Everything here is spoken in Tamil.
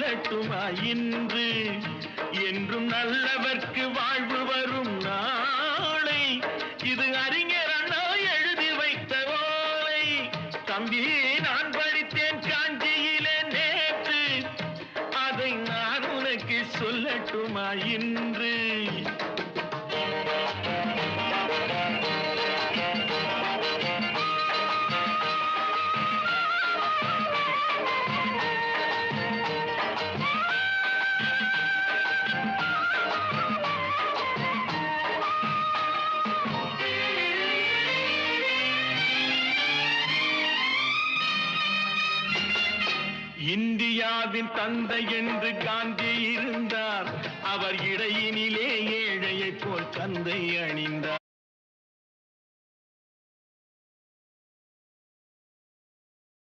சொல்லட்டுமா இன்று என்றும் நல்லவர்க்கு வாழ்வு வரும் நாளை இது அறிஞர் அண்ணா எழுதி வைத்த ஓலை. தம்பி நான் படித்தேன் காஞ்சியிலே நேற்று அதை நான் உனக்கு சொல்லட்டுமா இன்று. இந்தியாவின் தந்தை என்று காந்தி இருந்தார். அவர் இடையினிலே ஏழையைப் போல் தந்தை அணிந்தார்.